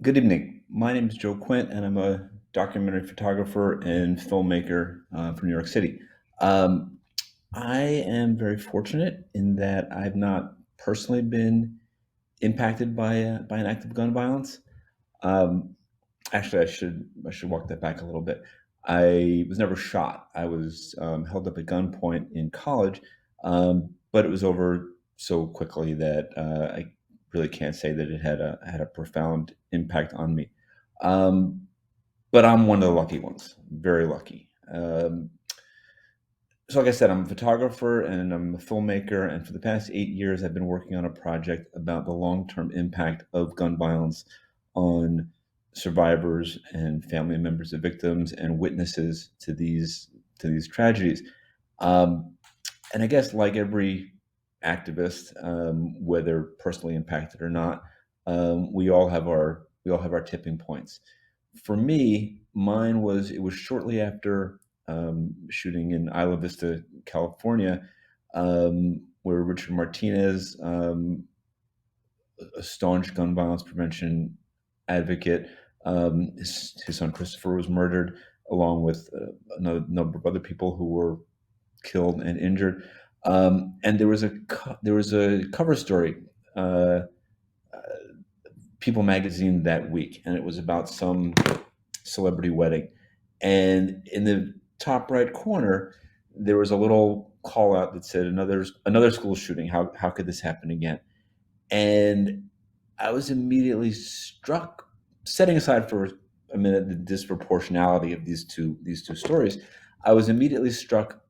Good evening. My name is Joe Quint, and I'm a documentary photographer and filmmaker from New York City. Um, I am very fortunate in that I've not personally been impacted by an act of gun violence. Um, Actually, I should walk that back a little bit. I was never shot. I was held up at gunpoint in college, but it was over so quickly that I really can't say that it had a profound impact on me. Um, but I'm one of the lucky ones, very lucky. So, like I said, I'm a photographer and I'm a filmmaker, and for the past 8 years, I've been working on a project about the long-term impact of gun violence on survivors and family members of victims and witnesses to these tragedies. Um, and I guess, like every activist, whether personally impacted or not, we all have our tipping points. For me, mine was it was shortly after shooting in Isla Vista, California, where Richard Martinez, a staunch gun violence prevention advocate, his son Christopher was murdered, along with another number of other people who were killed and injured. And there was a cover story, uh, People magazine that week, and it was about some celebrity wedding. And in the top right corner, there was a little call out that said another school shooting. How could this happen again? And I was immediately struck, setting aside for a minute the disproportionality of these two stories. I was immediately struck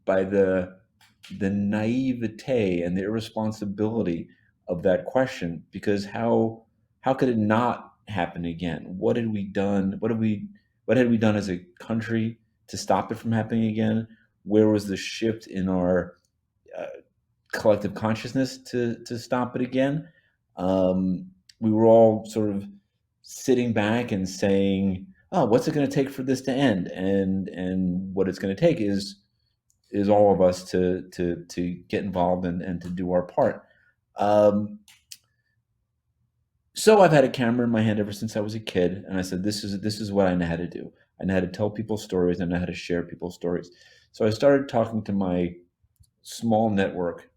by the naivete and the irresponsibility of that question, because how could it not happen again? What had we done? What had we done as a country to stop it from happening again? Where was the shift in our uh, collective consciousness to stop it again? We were all sort of sitting back and saying, "Oh, what's it going to take for this to end?" And what it's going to take is all of us to get involved and to do our part. Um, so I've had a camera in my hand ever since I was a kid, and I said, "This is what I know how to do. I know how to tell people stories. I know how to share people's stories." So I started talking to my small network,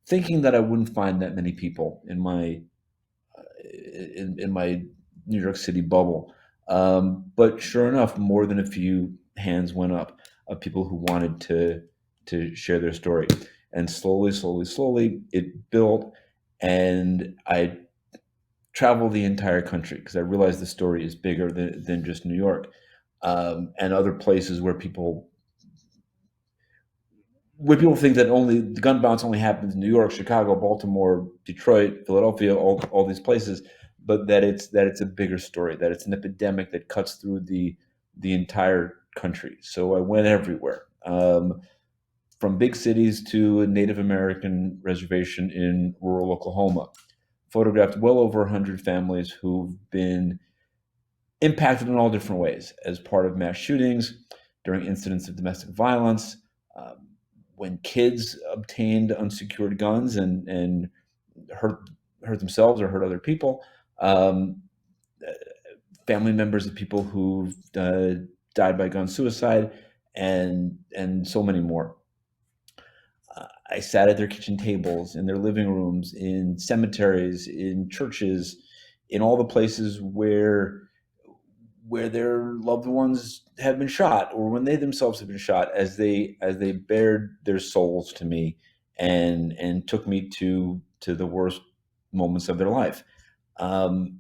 thinking that I wouldn't find that many people in my New York City bubble. But sure enough, more than a few hands went up of people who wanted to share their story, and slowly, slowly, slowly, it built, and I traveled the entire country because I realized the story is bigger than just New York, and other places where people think that only the gun violence only happens in New York, Chicago, Baltimore, Detroit, Philadelphia, all these places, but that it's a bigger story, that it's an epidemic that cuts through the entire country. So I went everywhere, from big cities to a Native American reservation in rural Oklahoma. Photographed well over 100 families who've been impacted in all different ways as part of mass shootings, during incidents of domestic violence, um, when kids obtained unsecured guns and hurt hurt themselves or hurt other people, um, uh, family members of people who've died by gun suicide, and so many more. I sat at their kitchen tables, in their living rooms, in cemeteries, in churches, in all the places where their loved ones have been shot, or when they themselves have been shot, as they bared their souls to me, and took me to the worst moments of their life. Um,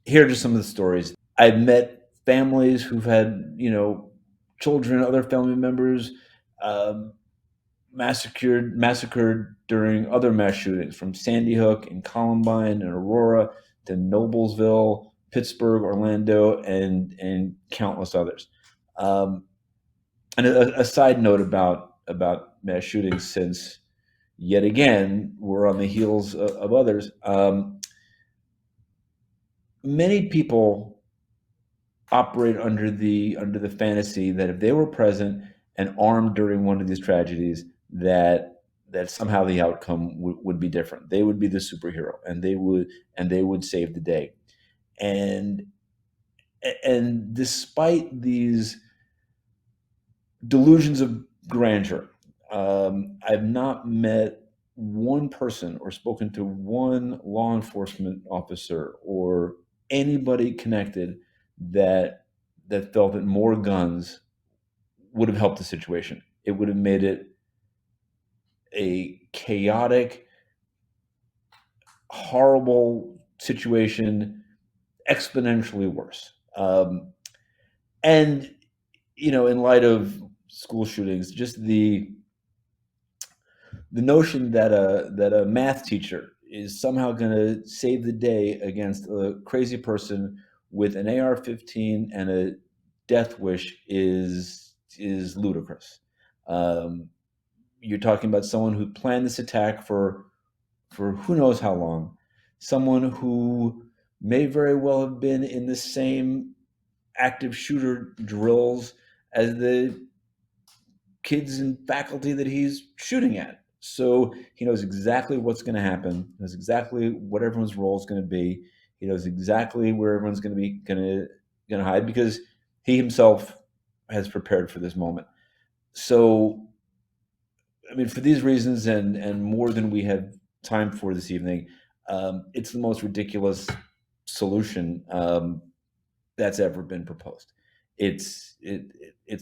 Here are just some of the stories. I've met families who've had, children, other family members, um, massacred during other mass shootings, from Sandy Hook and Columbine and Aurora to Noblesville, Pittsburgh, Orlando, and countless others. Um, and a side note about mass shootings, since yet again we're on the heels of others. Many people operate under the fantasy that if they were present and armed during one of these tragedies, that somehow the outcome would be different. They would be the superhero, and they would save the day. and and despite these delusions of grandeur, I've not met one person or spoken to one law enforcement officer or anybody connected that felt that more guns would have helped the situation. It would have made it a chaotic, horrible situation exponentially worse. And in light of school shootings, just the notion that a math teacher is somehow going to save the day against a crazy person with an AR-15 and a death wish is ludicrous. Um, you're talking about someone who planned this attack for who knows how long, someone who may very well have been in the same active shooter drills as the kids and faculty that he's shooting at. So he knows exactly what's going to happen, knows exactly what everyone's role is going to be. He knows exactly where everyone's going to be going to hide because he himself has prepared for this moment. So, I mean, for these reasons and more than we have time for this evening, it's the most ridiculous solution that's ever been proposed. It's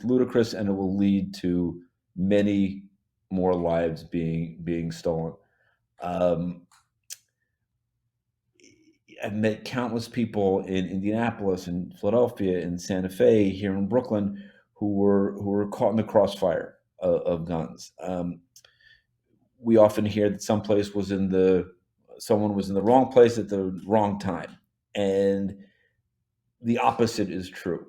ludicrous, and it will lead to many more lives being stolen. Um, I've met countless people in Indianapolis and Philadelphia and Santa Fe, here in Brooklyn, who were caught in the crossfire of guns. We often hear that someone was in the wrong place at the wrong time, and the opposite is true.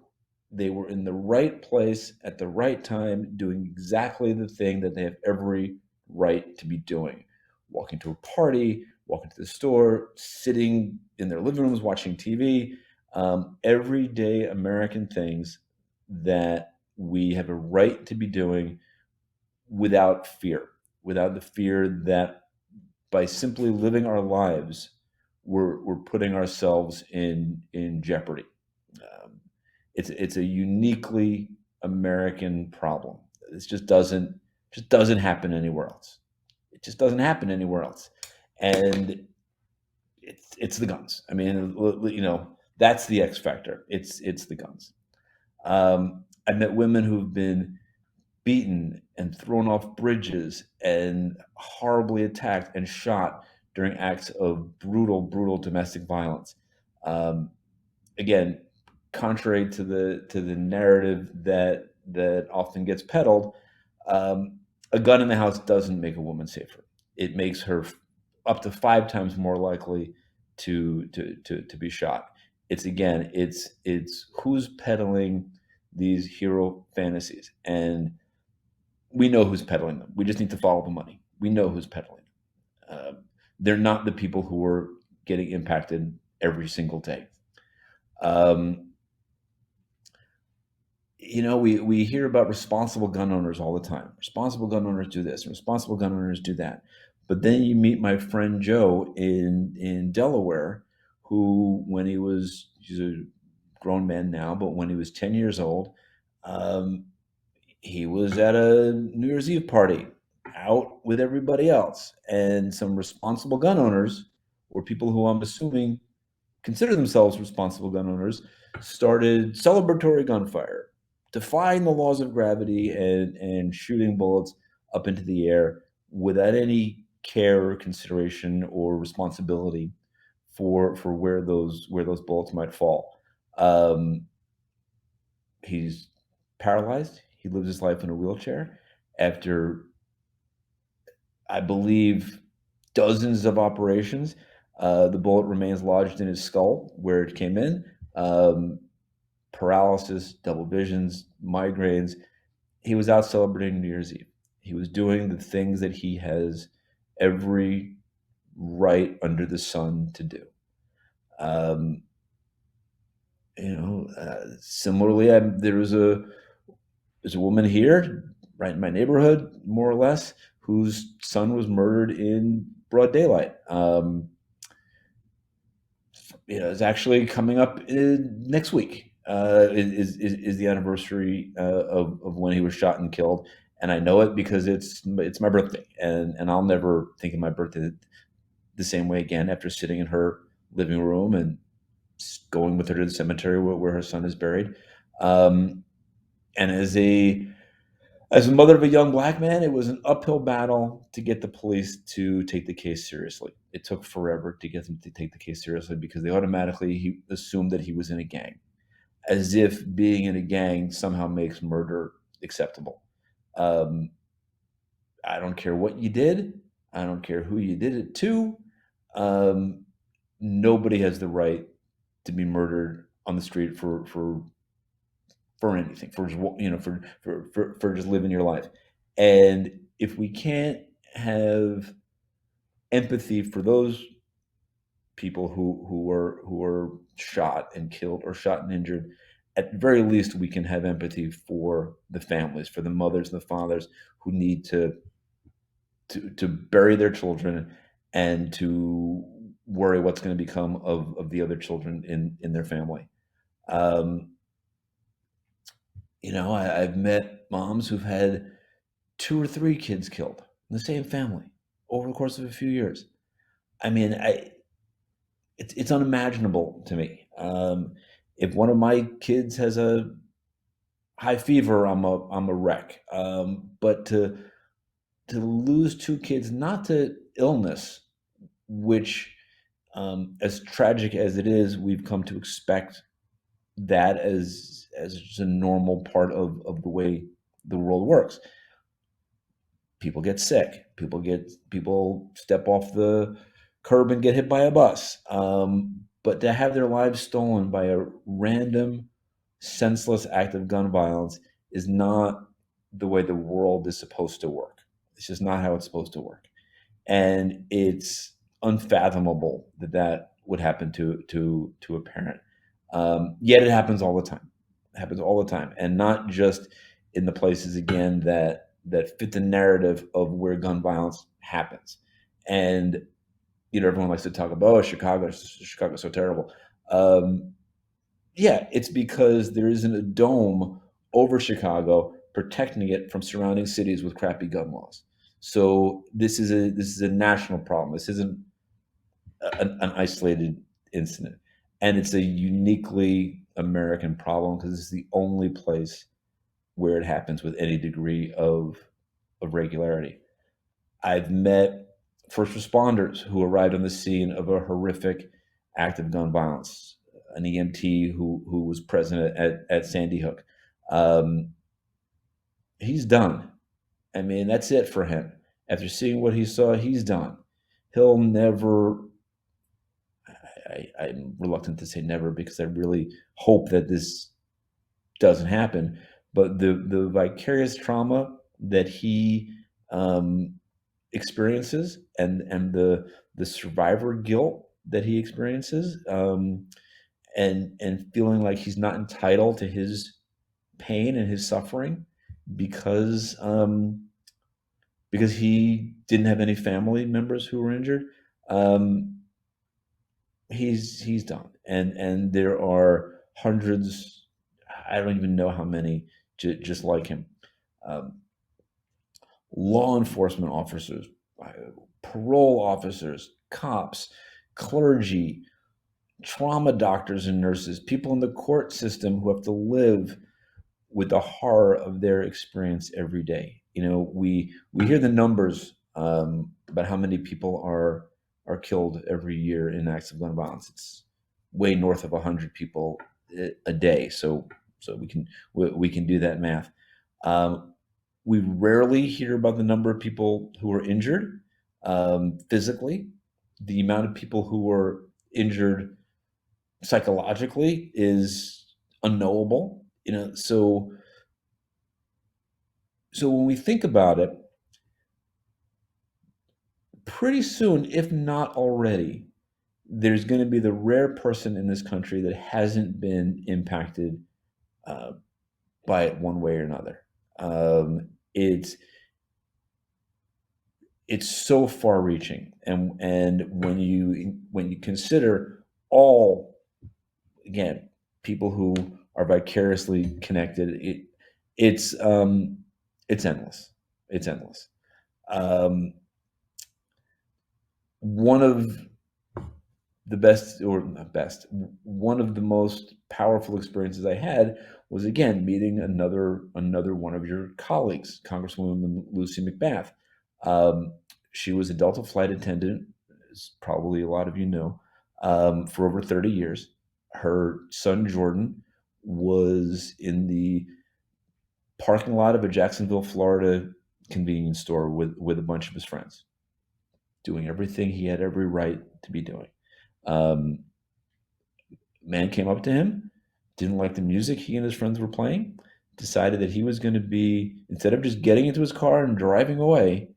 They were in the right place at the right time, doing exactly the thing that they have every right to be doing. Walking to a party, walking to the store, sitting in their living rooms watching TV, everyday American things that we have a right to be doing without fear, without the fear that by simply living our lives, we're putting ourselves in jeopardy. Um, it's a uniquely American problem. This just doesn't happen anywhere else. It just doesn't happen anywhere else, and it's the guns. I mean, that's the X factor. It's the guns. I met women who've been beaten and thrown off bridges and horribly attacked and shot during acts of brutal domestic violence. Um, Again, contrary to the narrative that often gets peddled, a gun in the house doesn't make a woman safer. It makes her up to 5 times more likely to be shot. It's who's peddling these hero fantasies, and we know who's peddling them. We just need to follow the money. We know who's peddling them. They're not the people who are getting impacted every single day. Um, we hear about responsible gun owners all the time. Responsible gun owners do this. Responsible gun owners do that. But then you meet my friend Joe in Delaware, who he's a grown man now, but when he was 10 years old, um, he was at a New Year's Eve party out with everybody else, and some responsible gun owners, or people who I'm assuming consider themselves responsible gun owners, started celebratory gunfire, defying the laws of gravity and shooting bullets up into the air without any care or consideration or responsibility for where those bullets might fall. Um, he's paralyzed. He lives his life in a wheelchair after, I believe, dozens of operations. The bullet remains lodged in his skull where it came in. Um, Paralysis, double visions, migraines. He was out celebrating New Year's Eve. He was doing the things that he has every right under the sun to do. Um, Similarly, there's a woman here, right in my neighborhood, more or less, whose son was murdered in broad daylight. is actually coming up next week. Is the anniversary of when he was shot and killed, and I know it because it's my birthday, and I'll never think of my birthday the same way again after sitting in her living room and going with her to the cemetery where her son is buried. Um, and as a mother of a young black man, it was an uphill battle to get the police to take the case seriously. It took forever to get them to take the case seriously because they automatically assumed that he was in a gang, as if being in a gang somehow makes murder acceptable. Um, I don't care what you did. I don't care who you did it to. Um, Nobody has the right to be murdered on the street for anything, for just, for just living your life. And if we can't have empathy for those people who were shot and killed or shot and injured, at the very least we can have empathy for the families, for the mothers and the fathers who need to bury their children and to worry what's going to become of the other children in their family. Um, I've met moms who've had two or three kids killed in the same family over the course of a few years. I mean, it's unimaginable to me. If one of my kids has a high fever, I'm a wreck. But to lose two kids, not to illness, which, as tragic as it is, we've come to expect that as just a normal part of the way the world works. People get sick. People step off the curb and get hit by a bus. But to have their lives stolen by a random, senseless act of gun violence is not the way the world is supposed to work. It's just not how it's supposed to work, and it's unfathomable that that would happen to a parent. Yet it happens all the time. It happens all the time, and not just in the places again that fit the narrative of where gun violence happens. And everyone likes to talk about, oh, Chicago's so terrible. Um, yeah, it's because there isn't a dome over Chicago protecting it from surrounding cities with crappy gun laws. So this is a national problem. This isn't an isolated incident, and it's a uniquely American problem because it's the only place where it happens with any degree of regularity. I've met first responders who arrived on the scene of a horrific act of gun violence, an EMT who was present at Sandy Hook. Um, he's done. I mean, that's it for him. After seeing what he saw, he's done. He'll never. I'm reluctant to say never because I really hope that this doesn't happen. But the vicarious trauma that he um, experiences and the survivor guilt that he experiences, and feeling like he's not entitled to his pain and his suffering because because he didn't have any family members who were injured. um, he's done, and there are hundreds. I don't even know how many just like him. um, Law enforcement officers, uh, parole officers, cops, clergy, trauma doctors and nurses, people in the court system who have to live with the horror of their experience every day. We hear the numbers about how many people are killed every year in acts of gun violence. It's way north of 100 people a day. So we can do that math. Um, we rarely hear about the number of people who are injured physically. The amount of people who are injured psychologically is unknowable. So when we think about it, pretty soon, if not already, there's going to be the rare person in this country that hasn't been impacted uh, by it one way or another. It's so far reaching, and when you consider all, again, people who are vicariously connected. It's endless. It's endless. Um, one of the best, or not best, one of the most powerful experiences I had was, again, meeting another one of your colleagues, Congresswoman Lucy McBath. Um, she was a Delta flight attendant, as probably a lot of you know, for over 30 years. Her son Jordan was in the parking lot of a Jacksonville, Florida convenience store with a bunch of his friends, doing everything he had every right to be doing. Um, Man came up to him, didn't like the music he and his friends were playing, decided that he was going to be, instead of just getting into his car and driving away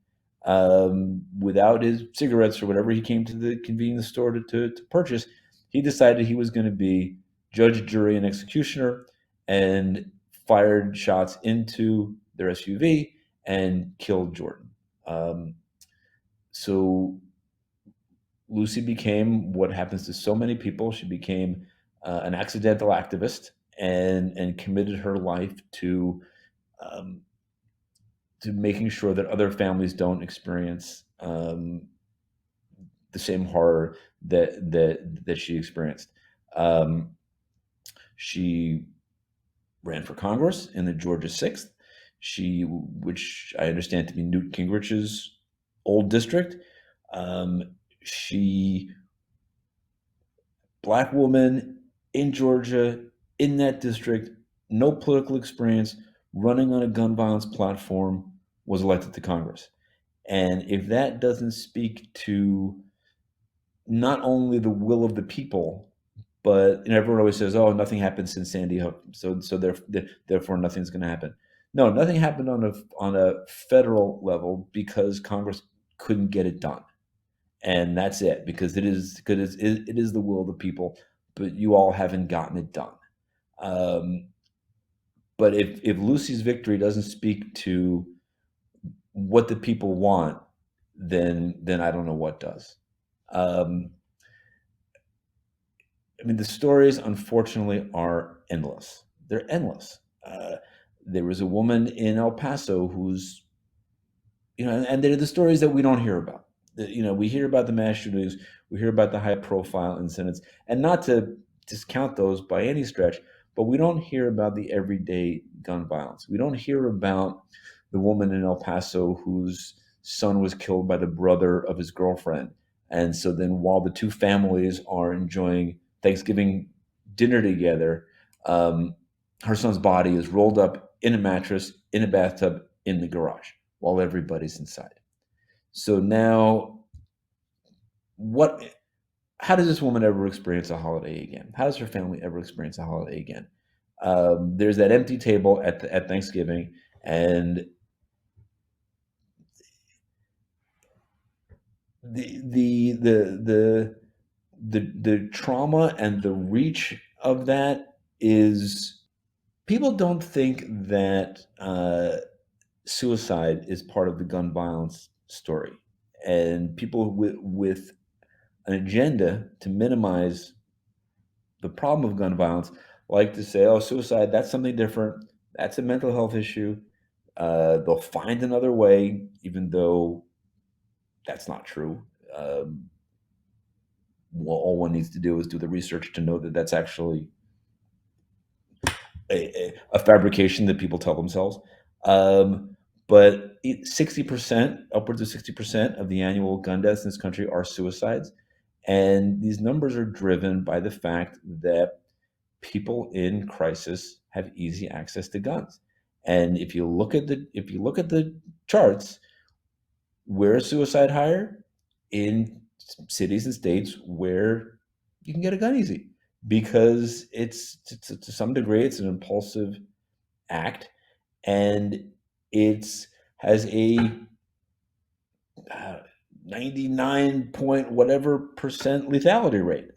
without his cigarettes or whatever he came to the convenience store to purchase, he decided he was going to be judge, jury, and executioner, and fired shots into their SUV and killed Jordan. Um, so Lucy became what happens to so many people. She became an accidental activist and committed her life um, to making sure that other families don't experience the same horror that she experienced. Um, she ran for Congress in the Georgia sixth. Which I understand to be Newt Gingrich's old district. Um, she Black woman in Georgia, in that district, no political experience, running on a gun violence platform, was elected to Congress. And if that doesn't speak to not only the will of the people, but everyone always says, "Oh, nothing happened since Sandy Hook, therefore nothing's going to happen." No, nothing happened on a federal level because Congress couldn't get it done, and that's it, because it is the will of the people, but you all haven't gotten it done. um, but if Lucy's victory doesn't speak to what the people want, then I don't know what does. um, I mean, the stories, unfortunately, are endless. They're endless. There was a woman in El Paso who's, and they're the stories that we don't hear about. We hear about the mass shootings, we hear about the high profile incidents, and not to discount those by any stretch, but we don't hear about the everyday gun violence. We don't hear about the woman in El Paso whose son was killed by the brother of his girlfriend. And so then while the two families are enjoying Thanksgiving dinner together, um, her son's body is rolled up in a mattress, in a bathtub, in the garage while everybody's inside. So now, what? How does this woman ever experience a holiday again? How does her family ever experience a holiday again? There's that empty table at Thanksgiving, and the the trauma and the reach of that is, people don't think that suicide is part of the gun violence story, and people with an agenda to minimize the problem of gun violence like to say, "Oh, suicide, that's something different. That's a mental health issue. They'll find another way," even though that's not true. Well, all one needs to do is do the research to know that that's actually a fabrication that people tell themselves. Um, but 60%, upwards of 60% of the annual gun deaths in this country are suicides. And these numbers are driven by the fact that people in crisis have easy access to guns. And if you look at the charts, where is suicide higher? In cities and states where you can get a gun easy, because it's to some degree it's an impulsive act, and it's has a uh, 99 point whatever percent lethality rate.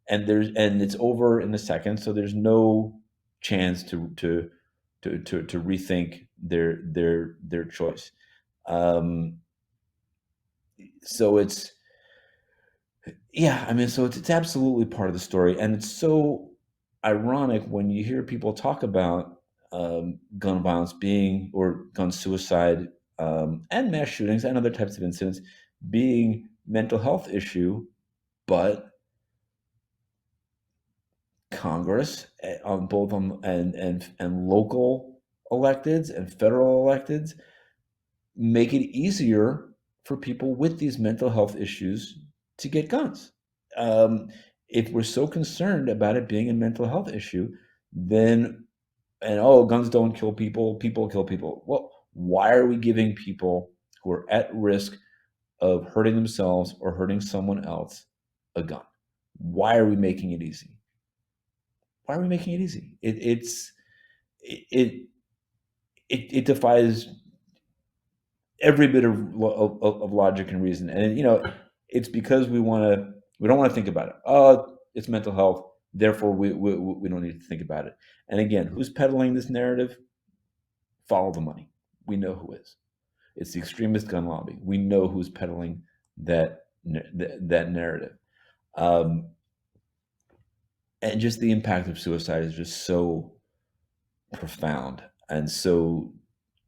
And it's over in a second, so there's no chance to rethink their choice. Um, so Yeah, I mean, so it's absolutely part of the story, and it's so ironic when you hear people talk about gun violence being or gun suicide and mass shootings and other types of incidents being mental health issue, but Congress on both on and local electeds and federal electeds make it easier for people with these mental health issues to get guns. Um, if we're so concerned about it being a mental health issue, then and oh, guns don't kill people, people kill people. Well, why are we giving people who are at risk of hurting themselves or hurting someone else a gun? Why are we making it easy? Why are we making it easy? It it defies every bit of logic and reason. And it's because we don't want to think about it. Oh, it's mental health, therefore we don't need to think about it. And again, who's peddling this narrative? Follow the money. We know who is. It's the extremist gun lobby. We know who's peddling that narrative. Um, and just the impact of suicide is just so profound and so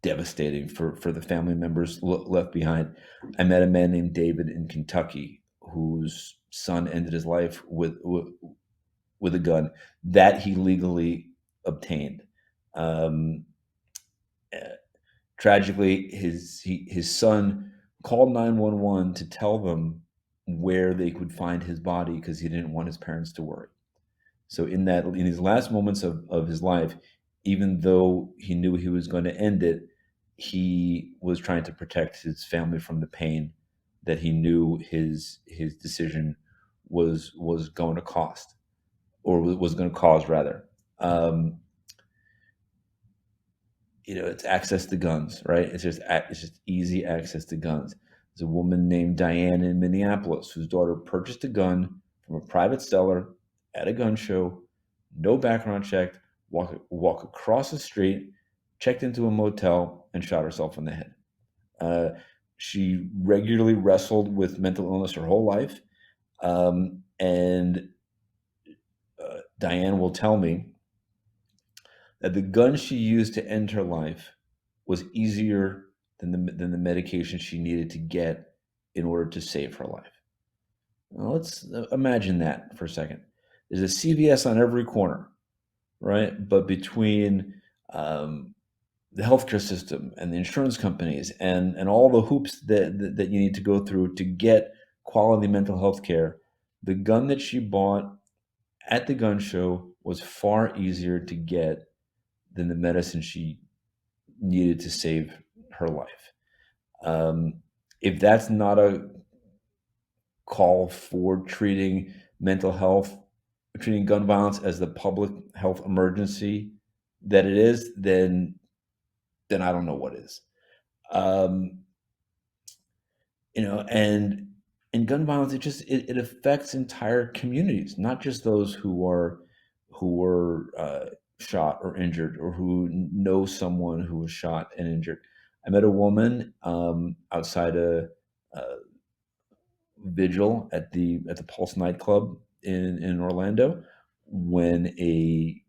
devastating for the family members left behind. I met a man named David in Kentucky whose son ended his life with a gun that he legally obtained. Um, uh, Tragically, his son called 911 to tell them where they could find his body because he didn't want his parents to worry. So in his last moments of his life, even though he knew he was going to end it, he was trying to protect his family from the pain that he knew his decision was going to cost or was going to cause rather. Um, it's access to guns, right? It's just easy access to guns. There's a woman named Diane in Minneapolis whose daughter purchased a gun from a private seller at a gun show, no background check, walk across the street, checked into a motel, and shot herself in the head. Uh, she regularly wrestled with mental illness her whole life, and Diane will tell me that the gun she used to end her life was easier than the medication she needed to get in order to save her life. Now, let's imagine that for a second. There's a CVS on every corner, right? But between um, the healthcare system and the insurance companies and all the hoops that you need to go through to get quality mental health care, the gun that she bought at the gun show was far easier to get than the medicine she needed to save her life. Um, if that's not a call for treating gun violence as the public health emergency that it is, then I don't know what is. Um, and gun violence, it affects entire communities, not just those who were shot or injured or who know someone who was shot and injured. I met a woman outside a vigil at the Pulse nightclub in Orlando when a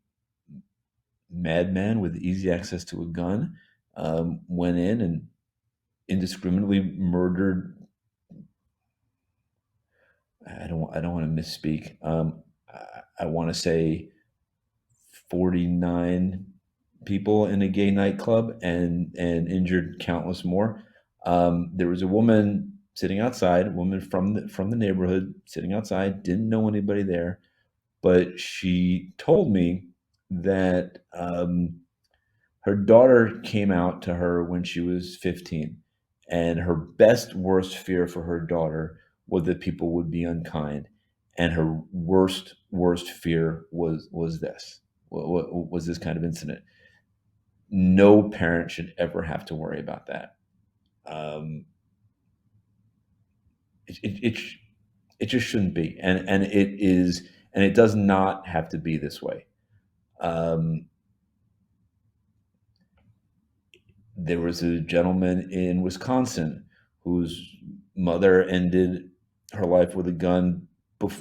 madman with easy access to a gun went in and indiscriminately murdered. I don't want to misspeak. I want to say 49 people in a gay nightclub and injured countless more. There was a woman sitting outside, a woman from the neighborhood sitting outside, didn't know anybody there, but she told me that her daughter came out to her when she was 15, and her best worst fear for her daughter was that people would be unkind, and her worst fear was this was this kind of incident. No parent should ever have to worry about that. Um, it, it, it, sh- it just shouldn't be, and it is, and it does not have to be this way. Um, there was a gentleman in Wisconsin whose mother ended her life with a gun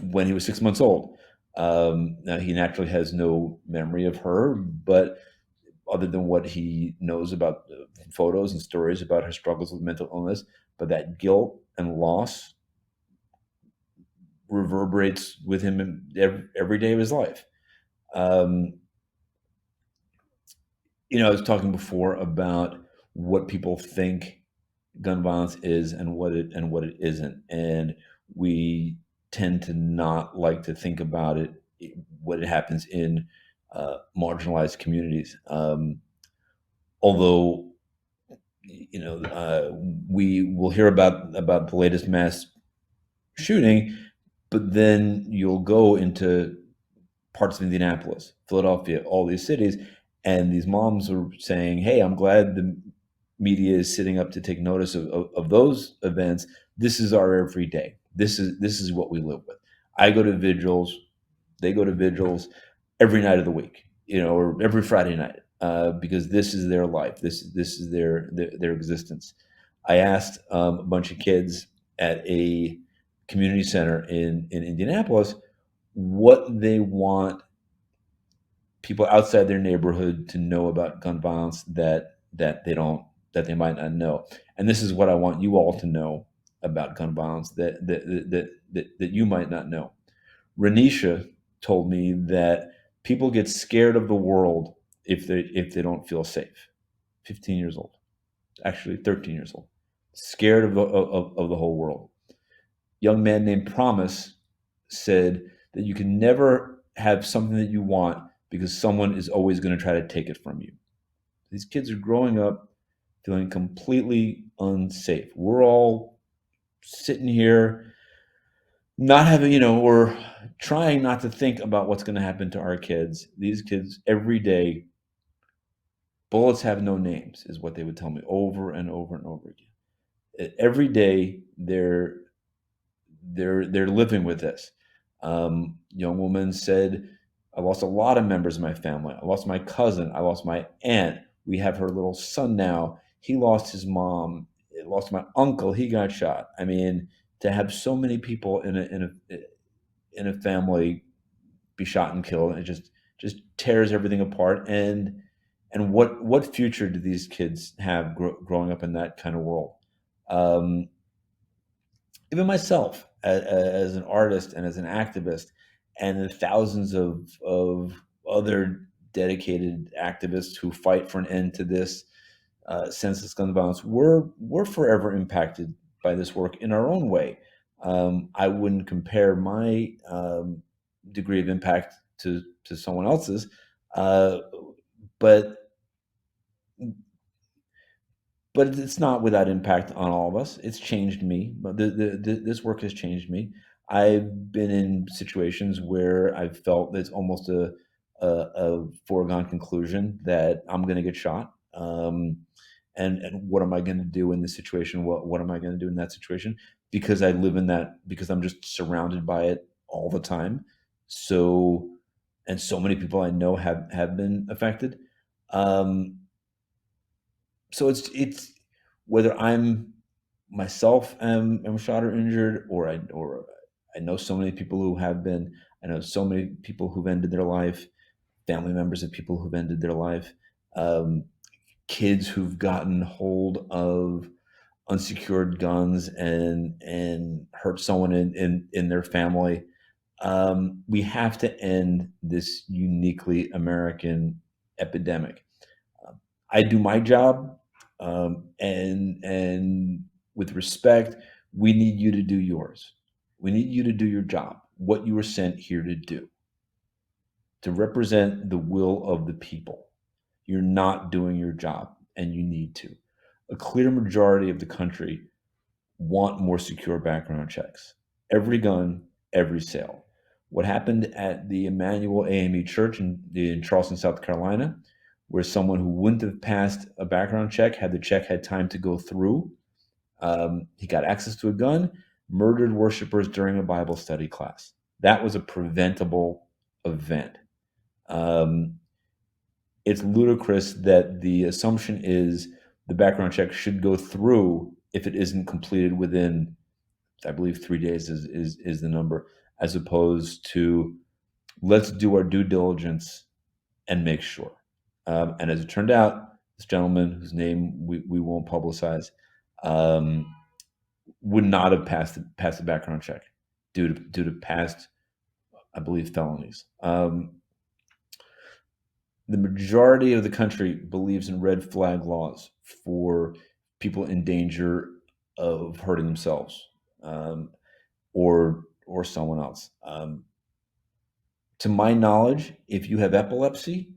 when he was 6 months old. Now he naturally has no memory of her, but other than what he knows about photos and stories about her struggles with mental illness, but that guilt and loss reverberates with him every day of his life. Um, I was talking before about what people think gun violence is and what it isn't, and we tend to not like to think about it when it happens in marginalized communities. Although we will hear about the latest mass shooting, but then you'll go into parts of Indianapolis, Philadelphia, all these cities, and these moms are saying, "Hey, I'm glad the media is sitting up to take notice of those events. This is our everyday. This is what we live with. I go to vigils. They go to vigils every night of the week, or every Friday night, because this is their life. This is their existence." I asked a bunch of kids at a community center in Indianapolis what they want people outside their neighborhood to know about gun violence that they might not know. And this is what I want you all to know about gun violence that you might not know. Renisha told me that people get scared of the world if they don't feel safe. 15 years old, actually 13 years old, scared of the whole world. Young man named Promise said that you can never have something that you want because someone is always going to try to take it from you. These kids are growing up feeling completely unsafe. We're all sitting here not having, we're trying not to think about what's going to happen to our kids. These kids every day, bullets have no names, is what they would tell me over and over and over again. Every day they're living with this. Young woman said, "I lost a lot of members of my family. I lost my cousin. I lost my aunt. We have her little son now. He lost his mom. I lost my uncle. He got shot." I mean, to have so many people in a family be shot and killed, it just tears everything apart. And what future do these kids have growing up in that kind of world? Um, Even myself as an artist and as an activist, and the thousands of other dedicated activists who fight for an end to this senseless gun violence, we're forever impacted by this work in our own way. I wouldn't compare my degree of impact to someone else's, uh, but but it's not without impact on all of us. It's changed me. But this work has changed me. I've been in situations where I've felt that it's almost a foregone conclusion that I'm going to get shot. And what am I going to do in this situation? What am I going to do in that situation? Because I live in that. Because I'm just surrounded by it all the time. So, and so many people I know have been affected. Um, so it's whether I'm myself am shot or injured, or I know so many people who have been. I know so many people who've ended their life, family members of people who've ended their life, um, kids who've gotten hold of unsecured guns and hurt someone in their family. We have to end this uniquely American epidemic. I do my job, and with respect, we need you to do yours. We need you to do your job, what you were sent here to represent the will of the people. You're not doing your job, and you need to. A clear majority of the country want more secure background checks. Every gun, every sale. What happened at the Emmanuel AME Church in Charleston, South Carolina, where someone who wouldn't have passed a background check, had the check had time to go through, he got access to a gun, murdered worshipers during a Bible study class. That was a preventable event. Um, it's ludicrous that the assumption is the background check should go through if it isn't completed within I believe 3 days is the number, as opposed to let's do our due diligence and make sure. And as it turned out, this gentleman, whose name we won't publicize, um, would not have passed the background check due to past, I believe, felonies. The majority of the country believes in red flag laws for people in danger of hurting themselves, um, or someone else. To my knowledge, if you have epilepsy,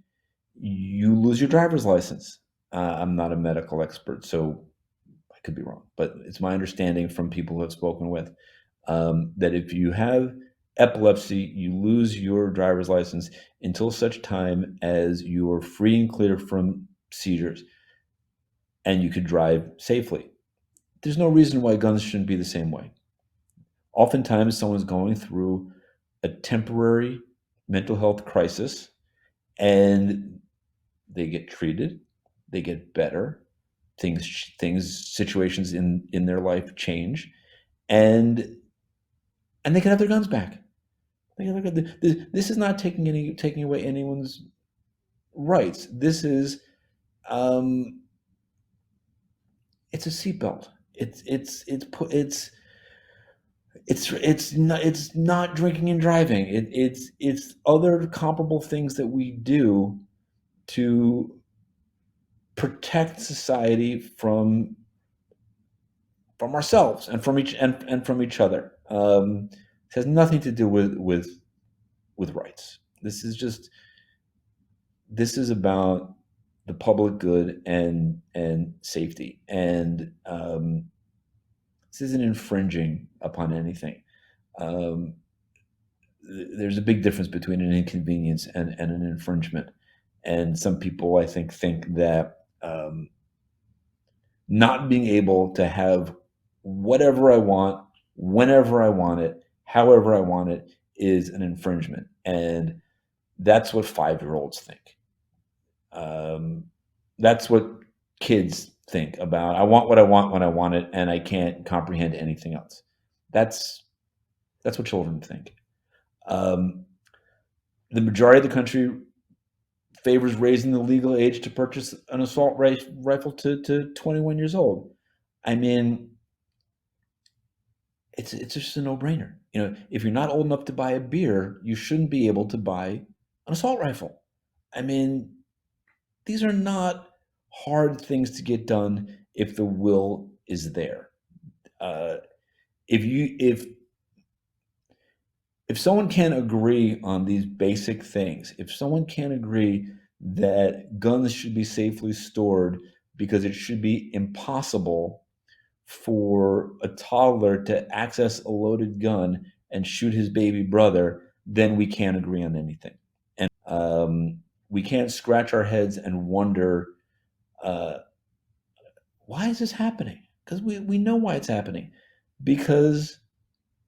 you lose your driver's license. I'm not a medical expert, so I could be wrong, but it's my understanding from people who I've spoken with, that if you have epilepsy, you lose your driver's license until such time as you are free and clear from seizures and you could drive safely. There's no reason why guns shouldn't be the same way. Oftentimes, someone's going through a temporary mental health crisis and they get treated, they get better, situations in their life change, and they can have their guns back. This is not taking away anyone's rights. This is, um, it's a seatbelt. It's not drinking and driving. It's other comparable things that we do to protect society from ourselves and from each other. It has nothing to do with rights. This is about the public good and safety, and this isn't infringing upon anything. Um, there's a big difference between an inconvenience and an infringement, and some people I think that not being able to have whatever I want, whenever I want it, however I want it, is an infringement, and that's what 5-year-olds think. Um, that's what kids think about. I want what I want when I want it, and I can't comprehend anything else. That's that's what children think. Um, the majority of the country favors raising the legal age to purchase an assault rifle to 21 years old. I mean, it's just a no-brainer. If you're not old enough to buy a beer, you shouldn't be able to buy an assault rifle. I mean, these are not hard things to get done if the will is there. Uh, if someone can agree on these basic things, if someone can agree that guns should be safely stored because it should be impossible for a toddler to access a loaded gun and shoot his baby brother, then we can't agree on anything. We can't scratch our heads and wonder, uh, why is this happening? Because we know why it's happening. Because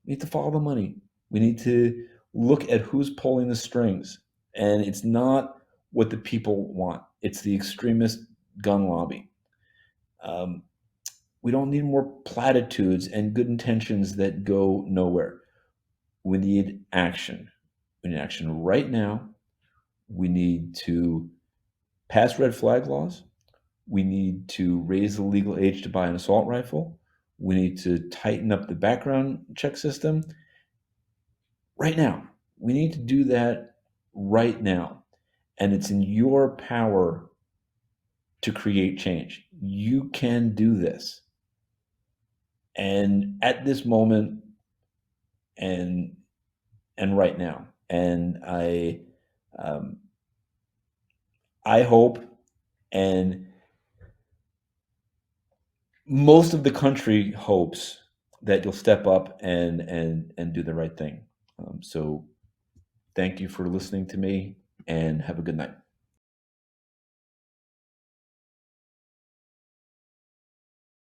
we need to follow the money. We need to look at who's pulling the strings. And it's not what the people want, it's the extremist gun lobby. Um, we don't need more platitudes and good intentions that go nowhere. We need action. We need action right now. We need to pass red flag laws. We need to raise the legal age to buy an assault rifle. We need to tighten up the background check system right now. We need to do that right now. And it's in your power to create change. You can do this. And at this moment and right now. And um, I hope, and most of the country hopes, that you'll step up and do the right thing. So thank you for listening to me, and have a good night.